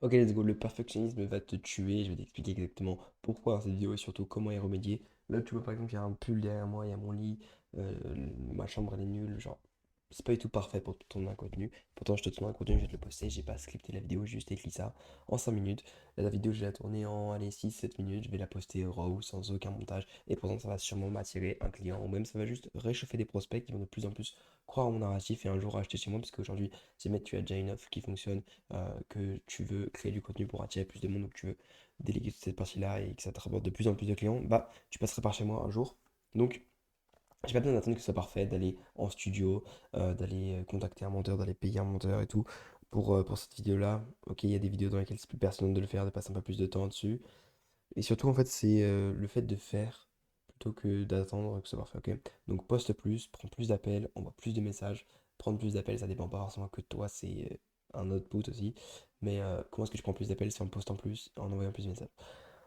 Ok, let's go. Le perfectionnisme va te tuer. Je vais t'expliquer exactement pourquoi dans cette vidéo et surtout comment y remédier. Là, tu vois, par exemple, il y a un pull derrière moi, il y a mon lit, euh, ma chambre elle est nulle. Genre, c'est pas du tout parfait pour te tourner un contenu. Pourtant, je te tourne un contenu, je vais te le poster. J'ai pas scripté la vidéo, j'ai juste écrit ça en 5 minutes. Là, la vidéo, je vais la tourner en allez, 6-7 minutes. Je vais la poster raw, sans aucun montage. Et pourtant, ça va sûrement m'attirer un client ou même ça va juste réchauffer des prospects qui vont de plus en plus croire en mon narratif et un jour acheter chez moi. Parce qu'aujourd'hui, si mec, tu as déjà une offre qui fonctionne que tu veux créer du contenu pour attirer plus de monde ou que tu veux déléguer toute cette partie-là et que ça te rapporte de plus en plus de clients, bah tu passeras par chez moi un jour. Donc j'ai pas besoin d'attendre que ce soit parfait, d'aller en studio, d'aller contacter un monteur, d'aller payer un monteur et tout. Pour cette vidéo-là, ok, il y a des vidéos dans lesquelles c'est plus pertinent de le faire, de passer un peu plus de temps dessus. Et surtout, en fait, c'est le fait de faire plutôt que d'attendre que ce soit parfait, ok? Donc, poste plus, prends plus d'appels, envoie plus de messages. Prendre plus d'appels, ça dépend pas forcément que de toi, c'est un output aussi. Mais comment est-ce que je prends plus d'appels? C'est en postant plus, en envoyant plus de messages.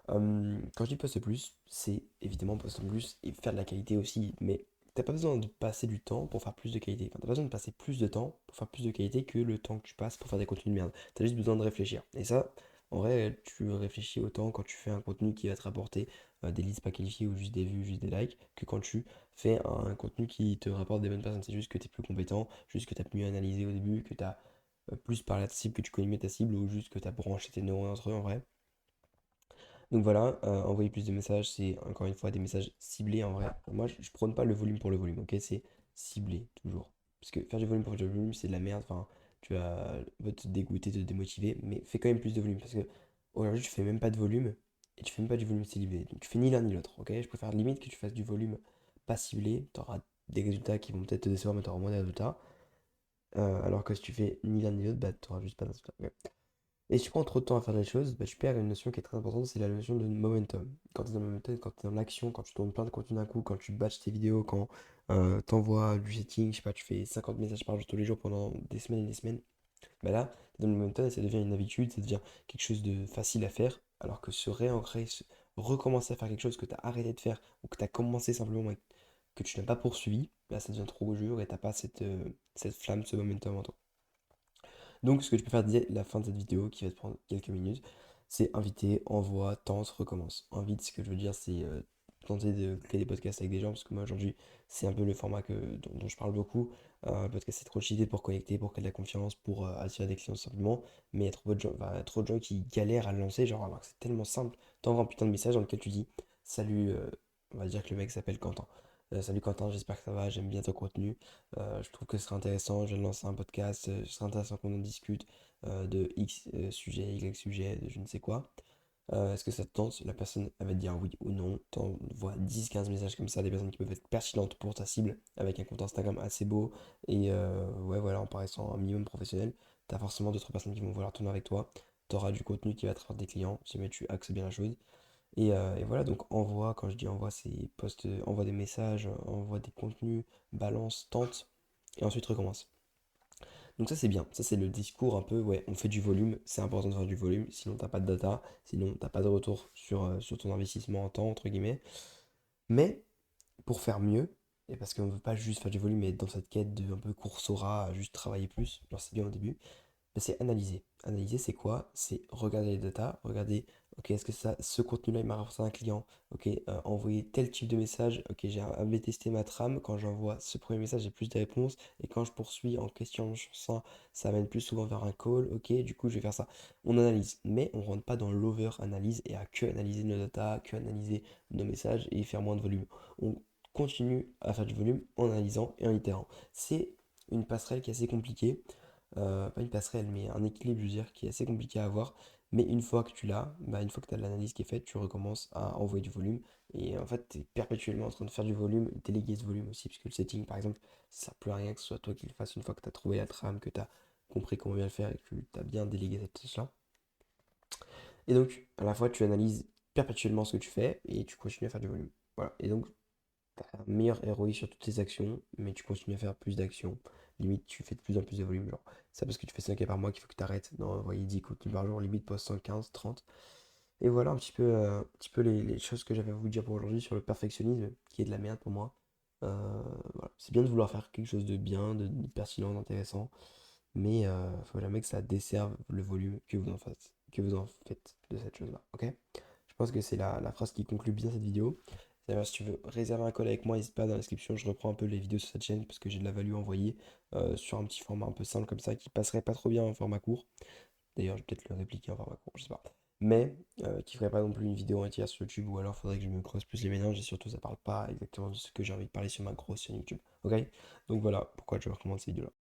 Quand je dis poste plus, c'est évidemment poste plus et faire de la qualité aussi. Mais t'as pas besoin de passer du temps pour faire plus de qualité. Enfin, t'as pas besoin de passer plus de temps pour faire plus de qualité que le temps que tu passes pour faire des contenus de merde. T'as juste besoin de réfléchir. Et ça, en vrai, tu réfléchis autant quand tu fais un contenu qui va te rapporter des listes pas qualifiées ou juste des vues, juste des likes, que quand tu fais un contenu qui te rapporte des bonnes personnes. C'est juste que tu es plus compétent, juste que tu as mieux analysé au début, que tu as plus parlé à ta cible, que tu connais mieux ta cible, ou juste que tu as branché tes neurones entre eux en vrai. Donc voilà, envoyer plus de messages, c'est encore une fois des messages ciblés en vrai. Moi, je prône pas le volume pour le volume, ok? C'est ciblé toujours. Parce que faire du volume pour du volume, c'est de la merde. Enfin, tu vas te dégoûter, te démotiver, mais fais quand même plus de volume. Parce que aujourd'hui, tu fais même pas de volume et tu fais même pas du volume ciblé. Donc tu fais ni l'un ni l'autre, ok? Je préfère limite que tu fasses du volume pas ciblé. Tu auras des résultats qui vont peut-être te décevoir, mais tu auras moins de résultats. Alors que si tu fais ni l'un ni l'autre, bah tu auras juste pas de résultats. Ok. Et si tu prends trop de temps à faire des choses, bah, tu perds une notion qui est très importante, c'est la notion de momentum. Quand tu es dans le momentum, quand tu es dans l'action, quand tu tournes plein de contenu d'un coup, quand tu batches tes vidéos, quand tu envoies du setting, je sais pas, tu fais 50 messages par jour tous les jours pendant des semaines et des semaines, bah là, tu es dans le momentum et ça devient une habitude, ça devient quelque chose de facile à faire, alors que se réancrer, recommencer à faire quelque chose que tu as arrêté de faire ou que tu as commencé simplement mais que tu n'as pas poursuivi, là ça devient trop dur et t'as pas cette flamme, ce momentum en toi. Donc, ce que tu peux faire dès la fin de cette vidéo, qui va te prendre quelques minutes, c'est inviter, envoie, tente, recommence. Invite, ce que je veux dire, c'est tenter de créer des podcasts avec des gens, parce que moi aujourd'hui, c'est un peu le format dont je parle beaucoup. Le podcast, c'est trop cheaté pour connecter, pour créer de la confiance, pour attirer des clients simplement. Mais il y a trop de gens, enfin, il y a trop de gens qui galèrent à le lancer, genre, alors que c'est tellement simple. T'envoies un putain de message dans lequel tu dis, salut, on va dire que le mec s'appelle Quentin. Salut Quentin, j'espère que ça va, j'aime bien ton contenu. Je trouve que ce serait intéressant, je vais lancer un podcast, ce serait intéressant qu'on en discute de X sujet, Y sujet, de je ne sais quoi. Est-ce que ça te tente? La personne elle va te dire oui ou non. T'envoies 10-15 messages comme ça, des personnes qui peuvent être pertinentes pour ta cible, avec un compte Instagram assez beau, et ouais voilà, en paraissant un minimum professionnel, t'as forcément d'autres personnes qui vont vouloir tourner avec toi. T'auras du contenu qui va te faire des clients, si jamais tu axes bien la chose. Et voilà, donc envoie, quand je dis envoie, c'est poste, envoie des messages, envoie des contenus, balance, tente, et ensuite recommence. Donc ça c'est bien, ça c'est le discours un peu, ouais, on fait du volume, c'est important de faire du volume, sinon t'as pas de data, sinon t'as pas de retour sur ton investissement en temps, entre guillemets. Mais pour faire mieux, et parce qu'on ne veut pas juste faire du volume, mais être dans cette quête de un peu course-aura, à juste travailler plus, genre c'est bien au début, ben, c'est analyser. Analyser, c'est quoi? C'est regarder les data, regarder, ok, est-ce que ce contenu-là, il m'a rapporté un client? Ok, envoyer tel type de message. Ok, j'ai AB testé ma trame. Quand j'envoie ce premier message, j'ai plus de réponses. Et quand je poursuis en question ça amène plus souvent vers un call. Ok, du coup, je vais faire ça. On analyse, mais on rentre pas dans l'over-analyse et à que analyser nos data, que analyser nos messages et faire moins de volume. On continue à faire du volume en analysant et en itérant. C'est une passerelle qui est assez compliquée, pas une passerelle, mais un équilibre, je veux dire, qui est assez compliqué à avoir. Mais une fois que tu l'as, bah, une fois que tu as l'analyse qui est faite, tu recommences à envoyer du volume. Et en fait, tu es perpétuellement en train de faire du volume, déléguer ce volume aussi, puisque le setting, par exemple, ça sert plus à rien que ce soit toi qui le fasses une fois que tu as trouvé la trame, que tu as compris comment bien le faire et que tu as bien délégué cette tâche-là. Et donc, à la fois, tu analyses perpétuellement ce que tu fais et tu continues à faire du volume. Voilà. Et donc, t'as un meilleur ROI sur toutes tes actions, mais tu continues à faire plus d'actions. Limite, tu fais de plus en plus de volume. Genre, c'est parce que tu fais 5 par mois qu'il faut que tu arrêtes d'envoyer 10 contenus par jour. Limite, poste 115, 30. Et voilà un petit peu les choses que j'avais à vous dire pour aujourd'hui sur le perfectionnisme, qui est de la merde pour moi. Voilà. C'est bien de vouloir faire quelque chose de bien, de pertinent, d'intéressant, mais faut jamais que ça desserve le volume que vous en faites. que vous en faites de cette chose-là, ok? Je pense que c'est la phrase qui conclut bien cette vidéo. D'ailleurs, si tu veux réserver un call avec moi, n'hésite pas dans la description, je reprends un peu les vidéos sur cette chaîne parce que j'ai de la value à envoyer sur un petit format un peu simple comme ça qui passerait pas trop bien en format court. D'ailleurs, je vais peut-être le répliquer en format court, je sais pas. Mais qui ferait pas non plus une vidéo entière sur YouTube ou alors faudrait que je me creuse plus les méninges et surtout ça parle pas exactement de ce que j'ai envie de parler sur ma grosse chaîne YouTube. Ok? Donc voilà pourquoi je recommande cette vidéo-là.